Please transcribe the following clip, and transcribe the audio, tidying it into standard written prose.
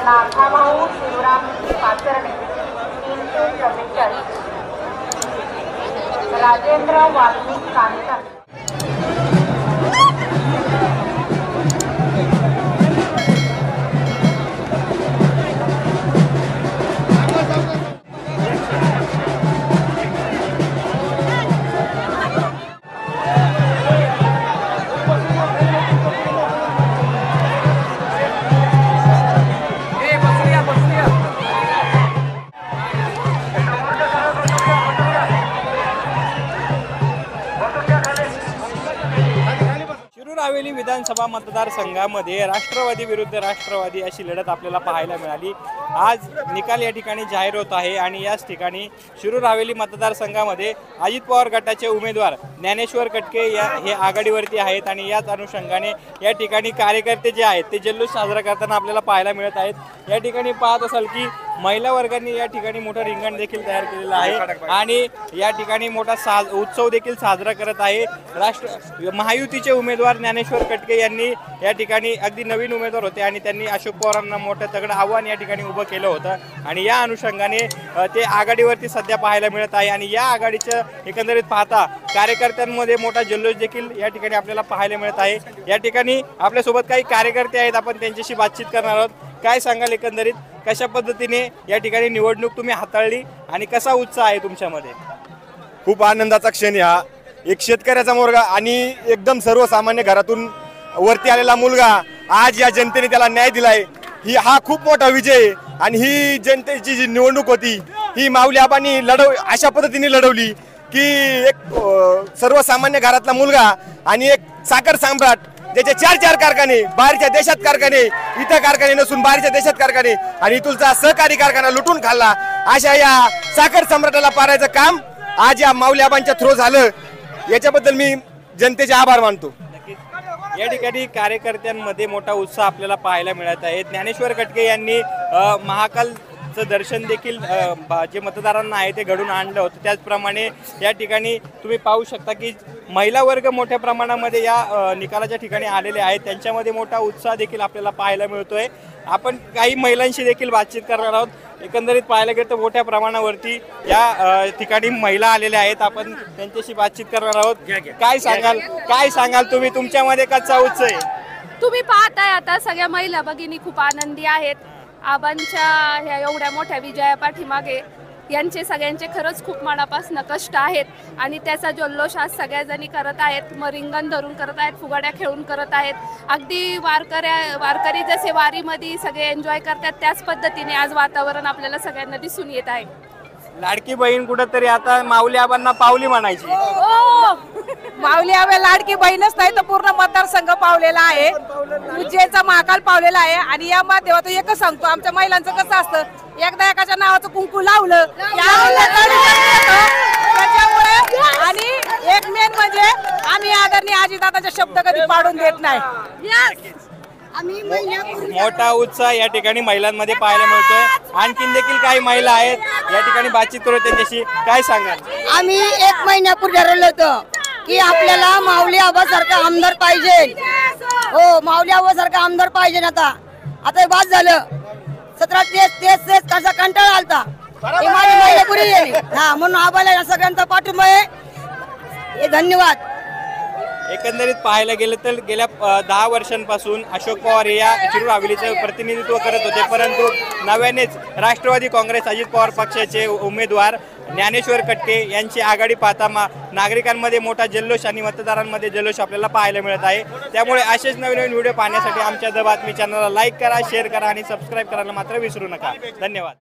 नाथाभाऊ शिवराम पाचरणे 344, राजेंद्र वाल्मिक कांचन हवेली विधानसभा मतदारसंघामध्ये राष्ट्रवादी विरुद्ध राष्ट्रवादी अशी लढत आपल्याला पाहायला मिळाली। आज निकाल या ठिकाणी जाहीर होत आहे आणि याच ठिकाणी शिरूर हवेली मतदारसंघामध्ये अजित पवार गटाचे उमेदवार ज्ञानेश्वर कटके हे आघाडीवरती आहेत आणि याच अनुषंगाने या ठिकाणी कार्यकर्ते जे आहेत ते जल्लोष साजरा करताना आपल्याला पाहायला मिळत आहेत। या ठिकाणी पाहत असाल की महिला वर्गांनी या ठिकाणी मोठा रिंगण देखील तयार केलेला आहे आणि या ठिकाणी मोठा उत्सव देखील साजरा करत आहे। महायुतीचे उमेदवार ज्ञानेश्वर कटके यांनी या ठिकाणी अगदी नवीन उमेदवार होते आणि त्यांनी अशोक पवारांना मोठं तगडं आव्हान या ठिकाणी उभं केलं होतं आणि या अनुषंगाने ते आघाडीवरती सध्या पाहायला मिळत आहे आणि या आघाडीचं एकंदरीत पाहता कार्यकर्त्यांमध्ये मोठा जल्लोष देखील या ठिकाणी आपल्याला पाहायला मिळत आहे। या ठिकाणी आपल्यासोबत काही कार्यकर्ते आहेत, आपण त्यांच्याशी बातचीत करणार आहोत। काय सांगाल एकंदरीत कशा पद्धतीने या ठिकाणी निवडणूक तुम्ही हाताळली आणि कसा उत्साह आहे तुमच्यामध्ये? खूप आनंदाचा क्षण हा एक शेतकऱ्याचा मुलगा आणि एकदम सर्वसामान्य घरातून वरती आलेला मुलगा आज या जनतेने त्याला न्याय दिलाय, हा खूप मोठा विजय आणि ही जनतेची जी निवडणूक होती ही माऊली आबांनी अशा पद्धतीने लढवली की एक सर्वसामान्य घरातला मुलगा आणि एक साखर सम्राट ज्याचे 4 कारखाने, बाहेरच्या देशात कारखाने, इथं कारखाने नसून बाहेरच्या देशात कारखाने आणि इथलचा सहकारी कारखाना लुटून खाल्ला, अशा या साखर सम्राटाला पारायचं काम आज या माऊली आबांच्या थ्रू झालं। याच्याबद्दल मी जनतेचे आभार मानतो। या ठिकाणी कार्यकर्त्यांमध्ये मोठा उत्साह आपल्याला पाहायला मिळत आहे। ज्ञानेश्वर कटके यांनी महाकालचं दर्शन देखील जे मतदारांना आहे ते घडून आणलं होतं। त्याचप्रमाणे या ठिकाणी तुम्ही पाहू शकता की महिला वर्ग मोठ्या प्रमाणामध्ये या निकालाच्या ठिकाणी आलेले आहेत, त्यांच्यामध्ये मोठा उत्साह देखील आपल्याला पाहायला मिळतोय। आपण काही महिलांशी देखील बातचीत करणार आहोत। एकंदरीत पाहायला गेलं तर मोठ्या प्रमाणावरती या ठिकाणी महिला आलेल्या आहेत, आपण त्यांच्याशी बातचीत करणार आहोत। काय सांगाल तुम्ही, तुमच्यामध्ये कसा उत्साह आहे? तुम्ही पाहताय आता सगळ्या महिला भगिनी खूप आनंदी आहेत आबांच्या ह्या एवढ्या मोठ्या विजया पाठीमागे। यांचे सगळ्यांचे खरंच खूप मनापासून कष्ट आहेत आणि त्याचा जल्लोष आज सगळ्याजणी करत आहेत, रिंगण धरून करत आहेत, फुगाड्या खेळून करत आहेत। अगदी वारकरी जसे वारीमध्ये सगळे एन्जॉय करतात त्याच पद्धतीने आज वातावरण आपल्याला सगळ्यांना दिसून येत आहे। लाडकी बहीण कुठंतरी आता माऊली आबांना पावली म्हणायची। माऊली आबा लाडकी बहीणच नाही तर पूर्ण मतदारसंघ पावलेला आहे, उज्जैनचा महाकाल पावलेला आहे आणि या माध्यमातून एकच सांगतो, आमच्या महिलांचं कसं असतं, एकदा एकाच्या नावाचं कुंकू लावलं त्याच्यामुळे आणि एक मेन म्हणजे आम्ही आदरणीय अजितदादाचे शब्द कधी पाडून देत नाही। मोठा उत्साह या ठिकाणी महिलांमध्ये पाहायला मिळतोय। आणखीन देखील काही महिला आहेत, या ठिकाणी बातचीत करू त्यांच्याशी। काय सांगाल? आम्ही 1 महिन्यापूर्वी ठरवलं होतं की आपल्याला माऊली आबा सारखा आमदार पाहिजे। हो, माऊली आबा सारखा आमदार पाहिजे। आता बाद झालं, 17 तेच कसा कंटाळा आलता, माझी महिन्यापूर्वी गेली म्हणून आबाला सगळ्यांचा पाठिंबा आहे, धन्यवाद। एकंदरीत पाहायला गेलं तर गेल्या 10 वर्षांपासून अशोक पवार या शिरूर हवेलीचं प्रतिनिधित्व करत होते, परंतु नव्यानेच राष्ट्रवादी काँग्रेस अजित पवार पक्षाचे उमेदवार ज्ञानेश्वर कटके यांची आघाडी पाहता नागरिकांमध्ये मोठा जल्लोष आणि मतदारांमध्ये जल्लोष आपल्याला पाहायला मिळत आहे। त्यामुळे असेच नवीन व्हिडिओ पाहण्यासाठी आमच्या द बातमी चॅनलला लाईक करा, शेअर करा आणि सबस्क्राईब करायला मात्र विसरू नका। धन्यवाद।